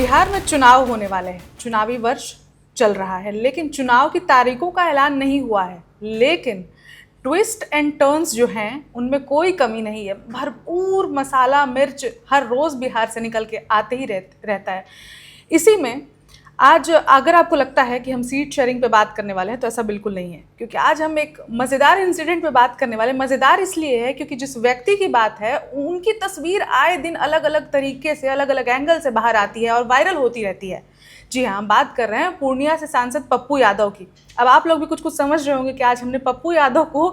बिहार में चुनाव होने वाले हैं, चुनावी वर्ष चल रहा है, लेकिन चुनाव की तारीखों का ऐलान नहीं हुआ है। लेकिन ट्विस्ट एंड टर्न्स जो हैं उनमें कोई कमी नहीं है। भरपूर मसाला मिर्च हर रोज़ बिहार से निकल के आते ही रहता है। इसी में आज अगर आपको लगता है कि हम सीट शेयरिंग पे बात करने वाले हैं, तो ऐसा बिल्कुल नहीं है, क्योंकि आज हम एक मज़ेदार इंसिडेंट पे बात करने वाले हैं। मज़ेदार इसलिए है क्योंकि जिस व्यक्ति की बात है उनकी तस्वीर आए दिन अलग अलग तरीके से, अलग अलग एंगल से बाहर आती है और वायरल होती रहती है। जी हाँ, हम बात कर रहे हैं पूर्णिया से सांसद पप्पू यादव की। अब आप लोग भी कुछ कुछ समझ रहे होंगे कि आज हमने पप्पू यादव को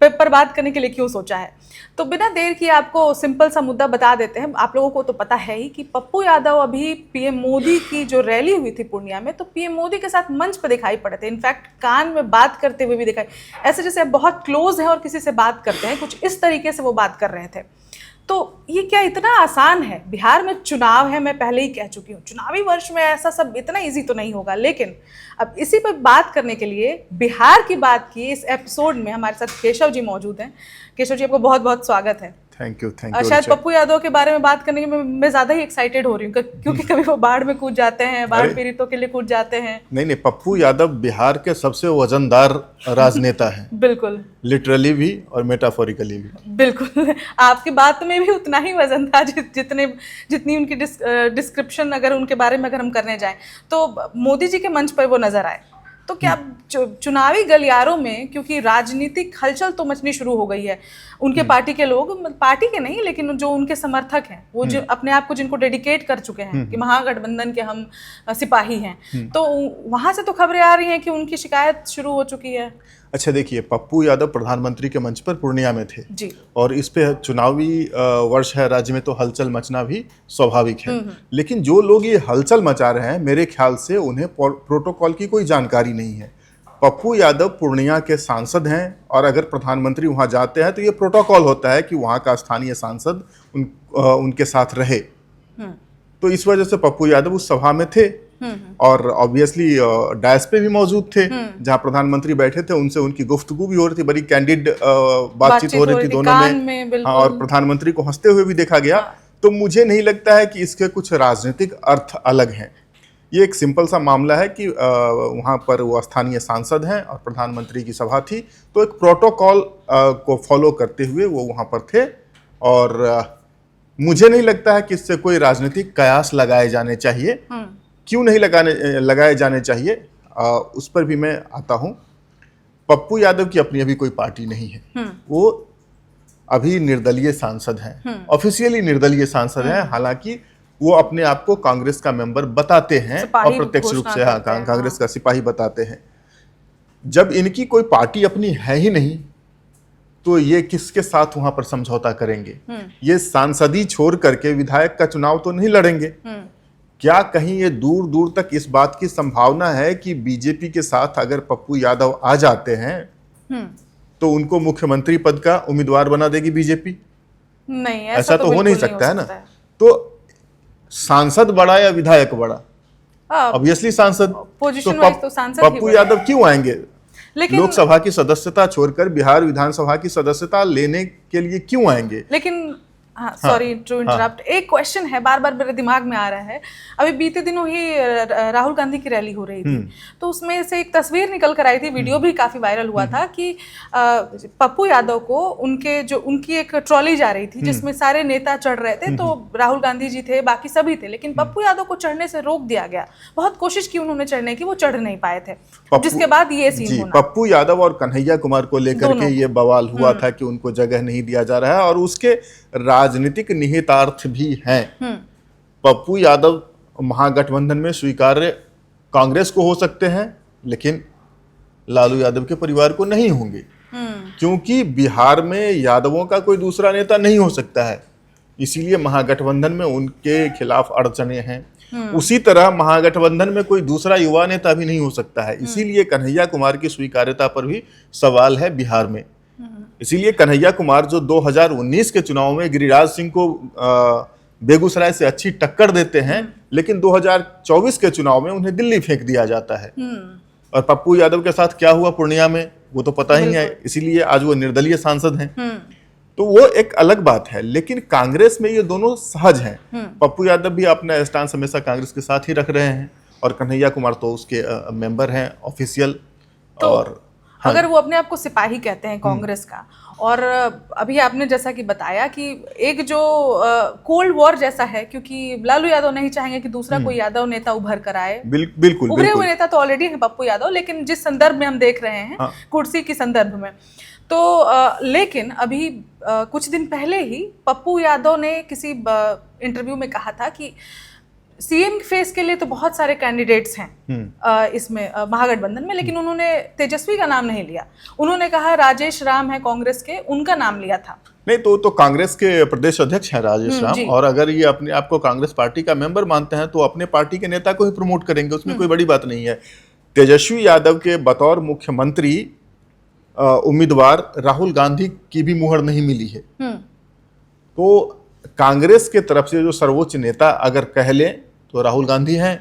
पर बात करने के लिए क्यों सोचा है। तो बिना देर किए आपको सिंपल सा मुद्दा बता देते हैं। आप लोगों को तो पता है ही कि पप्पू यादव अभी पीएम मोदी की जो रैली हुई थी पूर्णिया में, तो पीएम मोदी के साथ मंच पर दिखाई पड़े थे। इनफैक्ट कान में बात करते हुए भी दिखाई, ऐसे जैसे बहुत क्लोज हैं और किसी से बात करते हैं, कुछ इस तरीके से वो बात कर रहे थे। तो ये क्या इतना आसान है? बिहार में चुनाव है, मैं पहले ही कह चुकी हूँ, चुनावी वर्ष में ऐसा सब इतना इजी तो नहीं होगा। लेकिन अब इसी पर बात करने के लिए बिहार की बात की इस एपिसोड में हमारे साथ केशव जी मौजूद हैं। केशव जी, आपको बहुत बहुत स्वागत है। Thank you. शायद पप्पू यादव के बारे में बात करने में मैं ज़्यादा ही एक्साइटेड हो रही हूँ, क्योंकि कभी वो बाढ़ में कूद जाते हैं, बाढ़ पीड़ितों के लिए कूद जाते हैं। नहीं, पप्पू यादव बिहार के सबसे वजनदार राजनेता हैं। बिल्कुल, लिटरली भी और मेटाफोरिकली भी। बिल्कुल, आपकी बात में भी उतना ही वजन था जितनी उनकी डिस्क्रिप्शन अगर उनके बारे में अगर हम करने जाएं, तो मोदी जी के मंच पर वो नजर आए। तो क्या चुनावी गलियारों में, क्योंकि राजनीतिक हलचल तो मचनी शुरू हो गई है, उनके पार्टी के लोग, पार्टी के नहीं लेकिन जो उनके समर्थक हैं, वो जो अपने आप को जिनको डेडिकेट कर चुके हैं कि महागठबंधन के हम सिपाही हैं, तो वहां से तो खबरें आ रही हैं कि उनकी शिकायत शुरू हो चुकी है। अच्छा, देखिए, पप्पू यादव प्रधानमंत्री के मंच पर पूर्णिया में थे जी, और इस पे चुनावी वर्ष है राज्य में, तो हलचल मचना भी स्वाभाविक है। लेकिन जो लोग ये हलचल मचा रहे हैं, मेरे ख्याल से उन्हें प्रोटोकॉल की कोई जानकारी नहीं है। पप्पू यादव पूर्णिया के सांसद हैं और अगर प्रधानमंत्री वहां जाते हैं तो ये प्रोटोकॉल होता है कि वहां का स्थानीय सांसद उनके साथ रहे। तो इस वजह से पप्पू यादव उस सभा में थे और ऑब्वियसली डायस पे भी मौजूद थे, जहां प्रधानमंत्री बैठे थे। उनसे उनकी गुफ्तगू भी हो रही थी, बड़ी कैंडिड बातचीत हो रही थी दोनों में। हाँ, और प्रधानमंत्री को हंसते हुए भी देखा गया। तो मुझे नहीं लगता है कि इसके कुछ राजनीतिक अर्थ अलग हैं। ये एक सिंपल सा मामला है कि वहाँ पर वो स्थानीय सांसद हैं और प्रधानमंत्री की सभा थी, तो एक प्रोटोकॉल को फॉलो करते हुए वो वहाँ पर थे। और मुझे नहीं लगता है कि इससे कोई राजनीतिक कयास लगाए जाने चाहिए। क्यों नहीं लगाए जाने चाहिए, उस पर भी मैं आता हूँ। पप्पू यादव की अपनी अभी कोई पार्टी नहीं है, वो अभी निर्दलीय सांसद हैं, ऑफिशियली निर्दलीय सांसद हैं। हालांकि वो अपने आप को कांग्रेस का मेंबर बताते हैं और प्रत्यक्ष रूप से कांग्रेस का सिपाही बताते हैं। जब इनकी कोई पार्टी अपनी है ही नहीं, तो ये किसके साथ वहां पर समझौता करेंगे? ये सांसदी छोड़ करके विधायक का चुनाव तो नहीं लड़ेंगे। क्या कहीं ये दूर दूर तक इस बात की संभावना है कि बीजेपी के साथ अगर पप्पू यादव आ जाते हैं तो उनको मुख्यमंत्री पद का उम्मीदवार बना देगी बीजेपी? नहीं, ऐसा तो हो नहीं सकता है ना। तो सांसद बड़ा या विधायक बड़ा? ऑब्वियसली सांसद। तो सांसद पप्पू यादव क्यों आएंगे? लेकिन लोकसभा की सदस्यता छोड़कर बिहार विधानसभा की सदस्यता लेने के लिए क्यों आएंगे? लेकिन हाँ, सॉरी टू इंटरप्ट, एक क्वेश्चन है बार बार मेरे दिमाग में आ रहा है। अभी बीते दिनों ही राहुल गांधी की रैली हो रही थी, तो उसमें से एक तस्वीर निकल कर आई थी, वीडियो भी काफी वायरल हुआ था कि पप्पू यादव को उनकी एक ट्रॉली जा रही थी जिसमें सारे नेता चढ़ रहे थे। तो राहुल गांधी जी थे, बाकी सभी थे, लेकिन पप्पू यादव को चढ़ने से रोक दिया गया। बहुत कोशिश की उन्होंने चढ़ने की, वो चढ़ नहीं पाए थे, जिसके बाद ये सीन होना। पप्पू यादव और कन्हैया कुमार को लेकर के ये बवाल हुआ था कि उनको जगह नहीं दिया जा रहा है, और उसके राजनीतिक निहितार्थ भी हैं। पप्पू यादव महागठबंधन में स्वीकार्य कांग्रेस को हो सकते हैं, लेकिन लालू यादव के परिवार को नहीं होंगे, क्योंकि बिहार में यादवों का कोई दूसरा नेता नहीं हो सकता है। इसीलिए महागठबंधन में उनके खिलाफ अड़चने हैं। उसी तरह महागठबंधन में कोई दूसरा युवा नेता भी नहीं हो सकता है। इसीलिए कन्हैया कुमार की स्वीकार्यता पर भी सवाल है बिहार में। इसीलिए कन्हैया कुमार जो 2019 के चुनाव में गिरिराज सिंह को बेगूसराय से अच्छी टक्कर देते हैं, लेकिन 2024 के चुनाव में उन्हें दिल्ली फेंक दिया जाता है। और पप्पू यादव के साथ क्या हुआ पूर्णिया में, वो तो पता ही है। इसीलिए आज वो निर्दलीय सांसद हैं। तो वो एक अलग बात है, लेकिन कांग्रेस में ये दोनों सहज हैं। पप्पू यादव भी अपना स्टांस हमेशा कांग्रेस के साथ ही रख रहे हैं, और कन्हैया कुमार तो उसके मेंबर हैं ऑफिशियल। तो और हाँ, अगर वो अपने आप को सिपाही कहते हैं कांग्रेस का, और अभी आपने जैसा कि बताया कि एक जो कोल्ड वॉर जैसा है, क्योंकि लालू यादव नहीं चाहेंगे कि दूसरा कोई यादव नेता उभर कर आए। बिल्कुल उभरे हुए नेता तो ऑलरेडी है पप्पू यादव, लेकिन जिस संदर्भ में हम देख रहे हैं, हाँ। कुर्सी की संदर्भ में, तो लेकिन अभी कुछ दिन पहले ही पप्पू यादव ने किसी इंटरव्यू में कहा था कि सीएम फेस के लिए तो बहुत सारे कैंडिडेट्स हैं इसमें महागठबंधन में, लेकिन उन्होंने तेजस्वी का नाम नहीं लिया। उन्होंने कहा राजेश राम है कांग्रेस के, उनका नाम लिया था। नहीं, तो कांग्रेस के प्रदेश अध्यक्ष हैं राजेश राम, और अगर ये अपने आप को कांग्रेस पार्टी का मेंबर मानते हैं तो अपने पार्टी के नेता को ही प्रमोट करेंगे, उसमें कोई बड़ी बात नहीं है। तेजस्वी यादव के बतौर मुख्यमंत्री उम्मीदवार राहुल गांधी की भी मुहर नहीं मिली है। तो कांग्रेस के तरफ से जो सर्वोच्च नेता अगर कह लें तो राहुल गांधी हैं,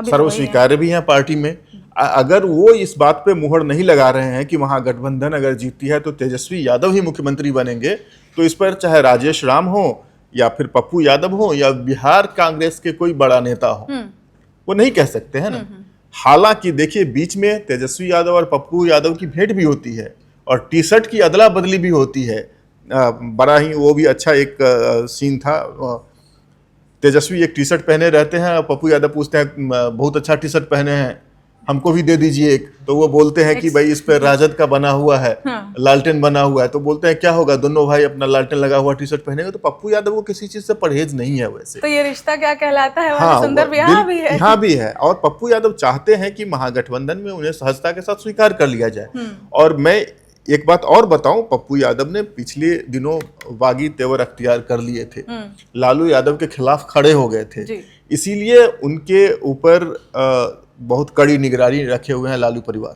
सर्वस्वीकार्य भी हैं पार्टी में। अगर वो इस बात पे मुहर नहीं लगा रहे हैं कि महागठबंधन अगर जीतती है तो तेजस्वी यादव ही मुख्यमंत्री बनेंगे, तो इस पर चाहे राजेश राम हो या फिर पप्पू यादव हो या बिहार कांग्रेस के कोई बड़ा नेता हो, वो नहीं कह सकते हैं ना। हालांकि देखिए, बीच में तेजस्वी यादव और पप्पू यादव की भेंट भी होती है और टी शर्ट की अदला बदली भी होती है। बड़ा ही वो भी अच्छा एक सीन था। तेजस्वी एक टी शर्ट पहने रहते हैं और पप्पू यादव पूछते हैं बहुत अच्छा टी शर्ट पहने हैं, हमको भी दे दीजिए एक। तो वो बोलते हैं कि भाई इस पर राजद का बना हुआ है, लालटेन बना हुआ है। तो बोलते हैं क्या होगा, दोनों भाई अपना लालटेन लगा हुआ टी शर्ट पहनेंगे। तो पप्पू यादव को किसी चीज से परहेज नहीं है वैसे। तो ये रिश्ता क्या कहलाता है वाला संदर्भ यहाँ भी है। यहाँ भी है, और पप्पू यादव चाहते हैं कि महागठबंधन में उन्हें सहजता के साथ स्वीकार कर लिया जाए। और मैं एक बात और बताऊं, पप्पू यादव ने पिछले दिनों बागी तेवर अख्तियार कर लिए थे, लालू यादव के खिलाफ खड़े हो गए थे, इसीलिए उनके ऊपर बहुत कड़ी निगरानी रखे हुए हैं लालू परिवार।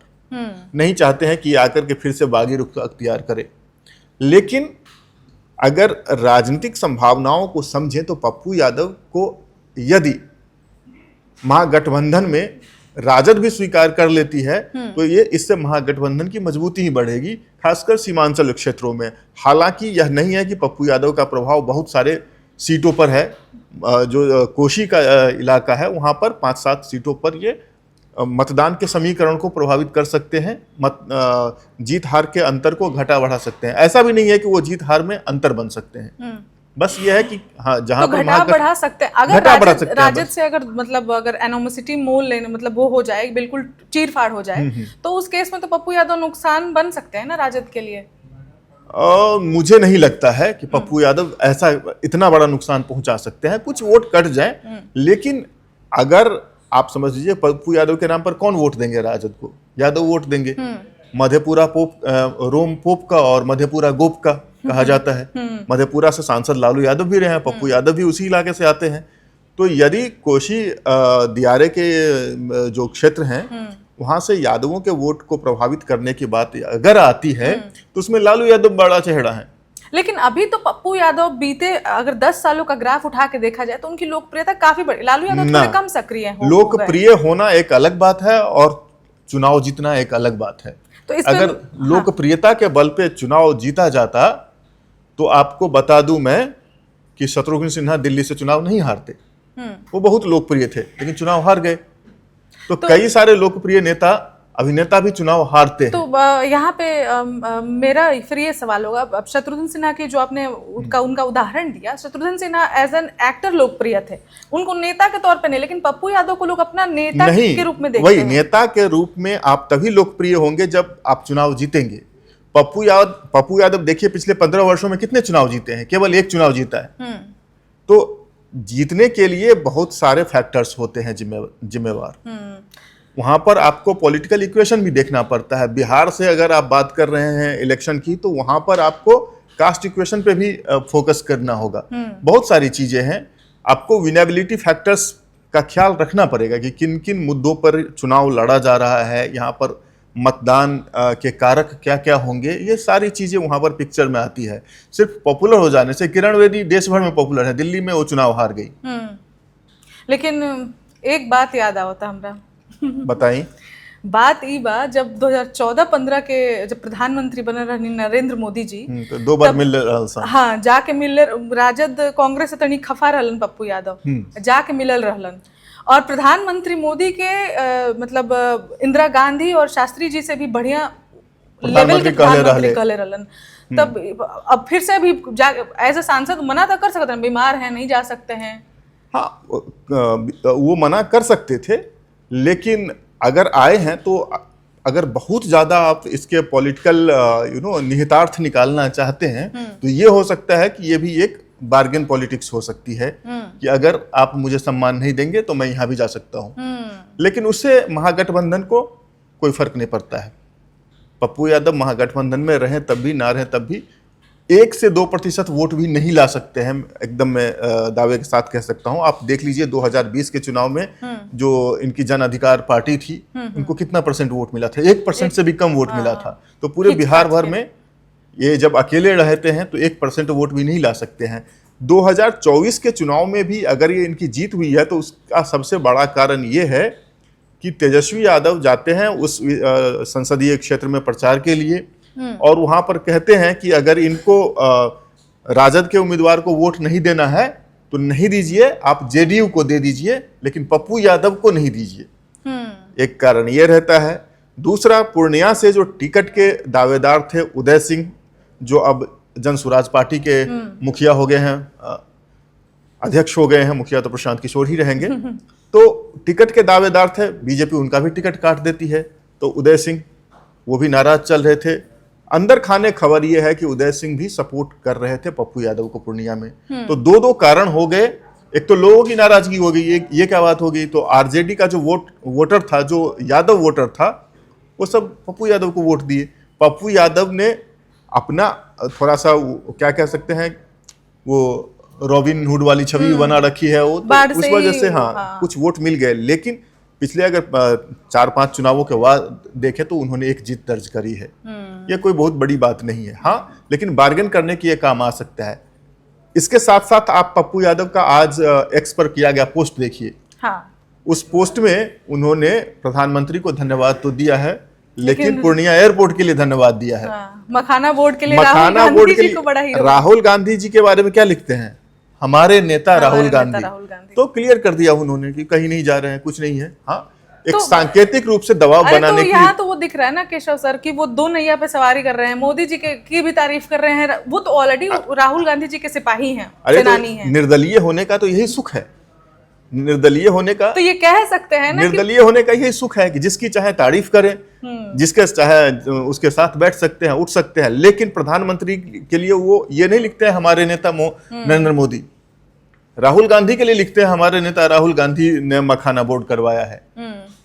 नहीं चाहते हैं कि आकर के फिर से बागी रुख अख्तियार करे। लेकिन अगर राजनीतिक संभावनाओं को समझें तो पप्पू यादव को यदि महागठबंधन में राजद भी स्वीकार कर लेती है तो ये इससे महागठबंधन की मजबूती ही बढ़ेगी, खासकर सीमांचल क्षेत्रों में। हालांकि यह नहीं है कि पप्पू यादव का प्रभाव बहुत सारे सीटों पर है। जो कोशी का इलाका है वहां पर 5-7 सीटों पर ये मतदान के समीकरण को प्रभावित कर सकते हैं, जीत हार के अंतर को घटा बढ़ा सकते हैं। ऐसा भी नहीं है कि वो जीत हार में अंतर बन सकते हैं, बस ये है कि हाँ, जहां तो घटा बढ़ा सकते हैं। अगर राजद से अगर मतलब अगर एनोमिसिटी मोल लेने मतलब वो हो जाए, बिल्कुल चीर फाड़ हो जाए, तो उस केस में तो पप्पू यादव नुकसान बन सकते हैं ना राजद के लिए। मुझे नहीं लगता है कि पप्पू यादव ऐसा इतना बड़ा नुकसान पहुंचा सकते हैं। कुछ वोट कट जाए, लेकिन अगर आप समझ लीजिए पप्पू यादव के नाम पर कौन वोट देंगे राजद को? यादव वोट देंगे। मधेपुरा रोम पोप का और मधेपुरा गोप का कहा जाता है। मधेपुरा से सांसद लालू यादव भी रहे हैं, पप्पू यादव भी उसी इलाके से आते हैं। तो यदि कोशी दियारे के जो क्षेत्र हैं वहां से यादवों के वोट को प्रभावित करने की बात अगर आती है तो उसमें लालू यादव बड़ा चेहरा है। लेकिन अभी तो पप्पू यादव बीते अगर 10 सालों का ग्राफ उठा के देखा जाए तो उनकी लोकप्रियता काफी बढ़ी। लालू यादव थोड़े कम सक्रिय हैं। लोकप्रिय होना एक अलग बात है और चुनाव जीतना एक अलग बात है। तो अगर लोकप्रियता के बल पे चुनाव जीता जाता तो आपको बता दूं मैं कि शत्रुघ्न सिन्हा दिल्ली से चुनाव नहीं हारते। वो बहुत लोकप्रिय थे लेकिन चुनाव हार गए। तो कई सारे लोकप्रिय नेता अभिनेता भी चुनाव हारते हैं। तो यहाँ पे मेरा फिर ये सवाल होगा, अब शत्रुघ्न सिन्हा के जो आपने उनका उदाहरण दिया, Shatrughan Sinha as an actor लोकप्रिय थे, उनको नेता के तौर पे नहीं, लेकिन पप्पू यादव को लोग अपना नेता के रूप में देखते हैं। वही नेता के रूप में आप तभी लोकप्रिय होंगे जब आप चुनाव जीतेंगे। पप्पू यादव देखिए पिछले 15 वर्षों में कितने चुनाव जीते हैं, केवल एक चुनाव जीता है। तो जीतने के लिए बहुत सारे फैक्टर्स होते हैं जिम्मेवार। वहां पर आपको पॉलिटिकल इक्वेशन भी देखना पड़ता है। बिहार से अगर आप बात कर रहे हैं इलेक्शन की तो वहां पर आपको कास्ट इक्वेशन पे भी फोकस करना होगा। बहुत सारी चीजें हैं, आपको विनेबिलिटी फैक्टर्स का ख्याल रखना पड़ेगा कि किन किन मुद्दों पर चुनाव लड़ा जा रहा है, यहाँ पर मतदान के कारक क्या क्या होंगे, ये सारी चीजें वहां पर पिक्चर में आती है। सिर्फ पॉपुलर हो जाने से, किरण बेदी देश भर में पॉपुलर है, दिल्ली में वो चुनाव हार गई। लेकिन एक बात याद आवता हमरा बताइए। बात ई बा जब 2014-15 के जब प्रधानमंत्री बने रहनी नरेंद्र मोदी जी, तो 2 बार मिल रहल सा। हाँ जाके मिल राजद कांग्रेस से तनी खफा रहलन पप्पू यादव, जाके मिलल रहलन। और प्रधानमंत्री मोदी के मतलब इंदिरा गांधी और शास्त्री जी से भी बढ़िया लेवल के प्रधानमंत्री कहले रहलन। तब अब फिर से भी एज ए सांसद मना तो कर सकते हैं, बीमार हैं नहीं जा सकते हैं। हाँ, वो मना कर सकते थे, लेकिन अगर आए हैं तो अगर बहुत ज्यादा आप इसके पॉलिटिकल निहितार्थ निकालना चाहते हैं तो ये हो सकता है कि ये भी एक बार्गेन पॉलिटिक्स हो सकती है कि अगर आप मुझे सम्मान नहीं देंगे तो मैं यहाँ भी जा सकता हूँ। लेकिन उससे महागठबंधन को कोई फर्क नहीं पड़ता है। पप्पू यादव महागठबंधन में रहें तब भी, ना रहें तब भी 1 से 2% वोट भी नहीं ला सकते हैं, एकदम मैं दावे के साथ कह सकता हूं। आप देख लीजिए 2020 के चुनाव में जो इनकी जन अधिकार पार्टी थी, उनको कितना % वोट मिला था? 1% से भी कम वोट मिला था। तो पूरे बिहार भर में ये जब अकेले रहते हैं तो 1% वोट भी नहीं ला सकते हैं। 2024 के चुनाव में भी अगर ये इनकी जीत हुई है तो उसका सबसे बड़ा कारण ये है कि तेजस्वी यादव जाते हैं उस संसदीय क्षेत्र में प्रचार के लिए और वहां पर कहते हैं कि अगर इनको राजद के उम्मीदवार को वोट नहीं देना है तो नहीं दीजिए, आप जेडीयू को दे दीजिए, लेकिन पप्पू यादव को नहीं दीजिए। एक कारण ये रहता है। दूसरा, पूर्णिया से जो टिकट के दावेदार थे उदय सिंह, जो अब जन स्वराज पार्टी के मुखिया हो गए हैं, अध्यक्ष हो गए हैं, मुखिया तो प्रशांत किशोर ही रहेंगे, तो टिकट के दावेदार थे, बीजेपी उनका भी टिकट काट देती है। तो उदय सिंह वो भी नाराज चल रहे थे। अंदर खाने खबर ये है कि उदय सिंह भी सपोर्ट कर रहे थे पप्पू यादव को पूर्णिया में। तो दो कारण हो गए। एक तो लोगों की नाराजगी हो गई, ये क्या बात हो गई? तो आरजेडी का जो वोटर था, जो यादव वोटर था, वो सब पप्पू यादव को वोट दिए। पप्पू यादव ने अपना थोड़ा सा क्या कह सकते हैं, वो रॉबिन हुड वाली छवि बना रखी है वो, तो उस वजह से हाँ कुछ वोट मिल गए। लेकिन पिछले अगर 4-5 चुनावों के बाद देखें तो उन्होंने एक जीत दर्ज करी है। ये कोई बहुत बड़ी बात नहीं है। हाँ, लेकिन बार्गेन करने की ये काम आ सकता है। इसके साथ साथ आप पप्पू यादव का आज एक्स पर किया गया पोस्ट देखिए। हाँ। उस पोस्ट में उन्होंने प्रधानमंत्री को धन्यवाद तो दिया है, लेकिन पूर्णिया एयरपोर्ट के लिए धन्यवाद दिया है। मखाना बोर्ड के लिए राहुल गांधी जी के बारे में क्या लिखते हैं? हमारे नेता राहुल गांधी। तो क्लियर कर दिया उन्होंने कि कहीं नहीं जा रहे हैं, कुछ नहीं है। हाँ, एक सांकेतिक रूप से दबाव बनाने की। यहाँ तो वो दिख रहा है ना केशव सर कि वो 2 नैया पे सवारी कर रहे हैं, मोदी जी की भी तारीफ कर रहे हैं। वो तो ऑलरेडी राहुल गांधी जी के सिपाही हैं, सेनानी हैं। निर्दलीय होने का तो यही सुख है। निर्दलीय होने का तो ये कह सकते हैं ना, निर्दलीय होने का यही सुख है कि जिसकी चाहे तारीफ करें, जिसके चाहे उसके साथ बैठ सकते हैं, उठ सकते हैं। लेकिन प्रधानमंत्री के लिए वो ये नहीं लिखते हैं हमारे नेता नरेंद्र मोदी। राहुल गांधी के लिए लिखते हैं हमारे नेता राहुल गांधी ने मखाना बोर्ड करवाया है।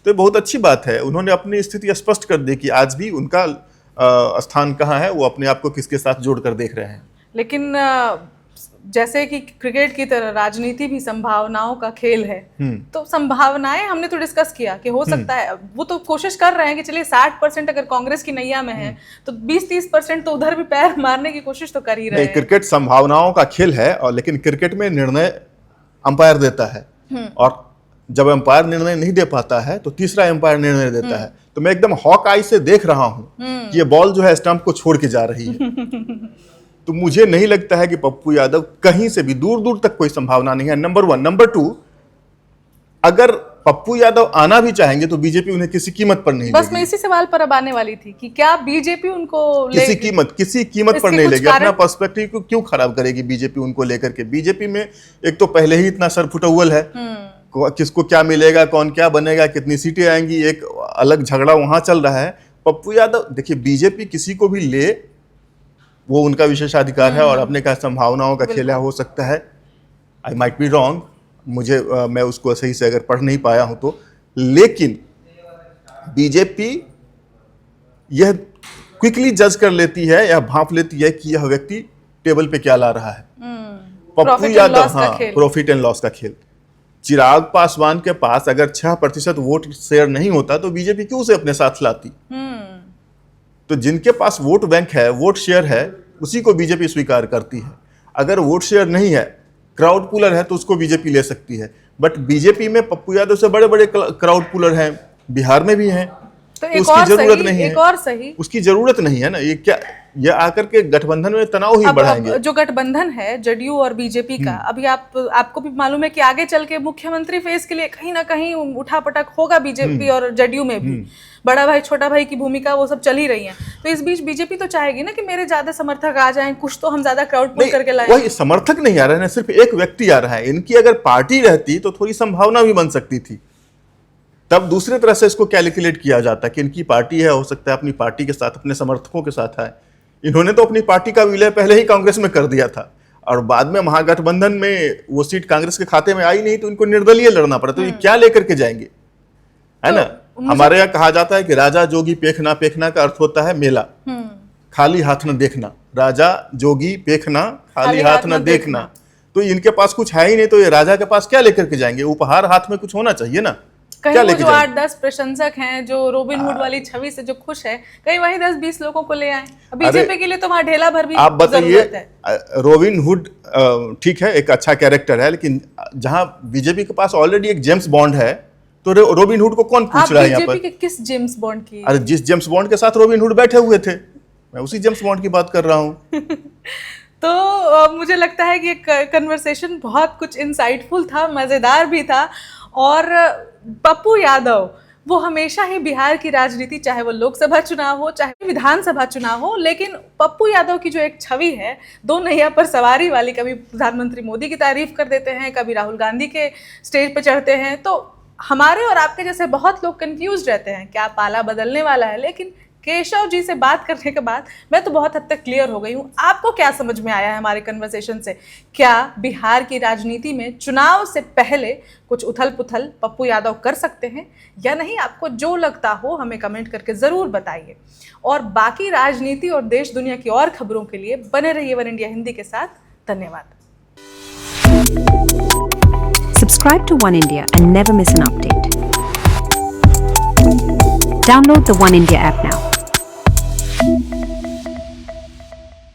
तो बहुत अच्छी बात है। उन्होंने अपनी स्थिति स्पष्ट कर दी कि आज भी उनका स्थान कहाँ है, वो अपने आप को किसके साथ जोड़कर देख रहे हैं। लेकिन जैसे कि क्रिकेट की तरह राजनीति भी संभावनाओं का खेल है। तो संभावनाएं हमने तो डिस्कस किया कि हो सकता है, वो तो कोशिश कर रहे हैं कि चलिए 60% अगर कांग्रेस की नैया में है तो 20-30% तो उधर भी पैर मारने की कोशिश तो कर ही रहे हैं। क्रिकेट संभावनाओं का खेल है, और लेकिन क्रिकेट में निर्णय अंपायर देता है, और जब अंपायर निर्णय नहीं दे पाता है तो तीसरा अंपायर निर्णय देता है। तो मैं एकदम हॉक आई से देख रहा हूं कि ये बॉल जो है स्टंप को छोड़ के जा रही है। तो मुझे नहीं लगता है कि पप्पू यादव कहीं से भी दूर दूर तक कोई संभावना नहीं है, नंबर 1। नंबर 2, अगर पप्पू यादव आना भी चाहेंगे तो बीजेपी उन्हें किसी कीमत पर नहीं बस मैं इसी सवाल पर अब आने वाली थी कि क्या बीजेपी उनको किसी कीमत पर नहीं लेगी? अपना पर्सपेक्टिव को क्यों खराब करेगी बीजेपी उनको लेकर के? बीजेपी में एक तो पहले ही इतना सरफुटौल है, किसको क्या मिलेगा, कौन क्या बनेगा, कितनी सीटें आएंगी, एक अलग झगड़ा वहां चल रहा है। पप्पू यादव, देखिए बीजेपी किसी को भी ले, वो उनका विशेषाधिकार है, और अपने का संभावनाओं का खेल हो सकता है। आई माइट बी रॉन्ग, मुझे मैं उसको सही से अगर पढ़ नहीं पाया हूं तो, लेकिन बीजेपी यह क्विकली जज कर लेती है या भांप लेती है कि यह व्यक्ति टेबल पे क्या ला रहा है। पप्पू यादव, हाँ, प्रॉफिट एंड लॉस का खेल। चिराग पासवान के पास अगर 6% वोट शेयर नहीं होता तो बीजेपी क्यों उसे अपने साथ लाती? तो जिनके पास वोट बैंक है, वोट शेयर है, उसी को बीजेपी स्वीकार करती है। अगर वोट शेयर नहीं है, क्राउड पुलर है, तो उसको बीजेपी ले सकती है। बट बीजेपी में पप्पू यादव से बड़े बड़े क्राउड पुलर हैं, बिहार में भी हैं, तो तो उसकी जरूरत नहीं है। एक और सही, उसकी जरूरत नहीं है ना। ये क्या, ये आकर के गठबंधन में तनाव ही बढ़ाएंगे। अब जो गठबंधन है जदयू और बीजेपी का, अभी आपको भी मालूम है कि आगे चल के मुख्यमंत्री फेस के लिए कहीं ना कहीं उठापटक होगा बीजेपी और जदयू में भी। बड़ा भाई छोटा भाई की भूमिका वो सब चल ही रही है। तो इस बीच बीजेपी तो चाहेगी ना कि मेरे ज्यादा समर्थक आ जाएं, कुछ तो हम ज्यादा क्राउड पुल करके लाएं। वही समर्थक नहीं आ रहे हैं, सिर्फ एक व्यक्ति आ रहा है। इनकी अगर पार्टी रहती तो थोड़ी संभावना भी बन सकती थी। तब दूसरी तरह से इसको कैलकुलेट किया जाता कि इनकी पार्टी है, हो सकता है अपनी पार्टी के साथ, अपने समर्थकों के साथ है। इन्होंने तो अपनी पार्टी का विलय पहले ही कांग्रेस में कर दिया था, और बाद में महागठबंधन में वो सीट कांग्रेस के खाते में आई नहीं तो इनको निर्दलीय लड़ना पड़ा। तो ये क्या लेकर के जाएंगे, है ना। हमारे यहाँ कहा जाता है कि राजा जोगी पेखना, पेखना का अर्थ होता है मेला, खाली हाथ न देखना। राजा जोगी पेखना, खाली हाथ न देखना। तो इनके पास कुछ है ही नहीं, तो ये राजा के पास क्या लेकर के जाएंगे। उपहार हाथ में कुछ होना चाहिए ना। कहीं वो जो 8-10 प्रशंसक हैं जो रॉबिन हुड वाली छवि से जो खुश है, कहीं वही 10-20 लोगों को ले आए। बीजेपी के लिए तो वहां ढेला भर भी आप बताइए, रॉबिन हुड ठीक है, एक अच्छा कैरेक्टर है, लेकिन जहां बीजेपी के पास ऑलरेडी एक जेम्स बॉन्ड है, तो रॉबिन हुड को कौन पूछ रहा है यहाँ पर। बीजेपी के किस जेम्स बॉन्ड की? अरे जिस जेम्स बॉन्ड के साथ रॉबिन हुड बैठे हुए थे, मैं उसी जेम्स बॉन्ड की बात कर रहा हूँ। तो मुझे लगता है कि ये कन्वर्सेशन बहुत कुछ इंसाइटफुल था, मजेदार भी था। और पप्पू यादव वो हमेशा ही बिहार की राजनीति, चाहे वो लोकसभा चुनाव हो चाहे विधानसभा चुनाव हो, लेकिन पप्पू यादव की जो एक छवि है दो नैया पर सवारी वाली, कभी प्रधानमंत्री मोदी की तारीफ कर देते हैं, कभी राहुल गांधी के स्टेज पर चढ़ते हैं, तो हमारे और आपके जैसे बहुत लोग कंफ्यूज रहते हैं क्या पाला बदलने वाला है। लेकिन केशव जी से बात करने के बाद मैं तो बहुत हद तक क्लियर हो गई हूँ। आपको क्या समझ में आया है हमारे कन्वर्सेशन से? क्या बिहार की राजनीति में चुनाव से पहले कुछ उथल पुथल पप्पू यादव कर सकते हैं या नहीं? आपको जो लगता हो हमें कमेंट करके ज़रूर बताइए। और बाकी राजनीति और देश दुनिया की और खबरों के लिए बने रहिए वन इंडिया हिंदी के साथ। धन्यवाद। Subscribe to One India and never miss an update. Download the One India app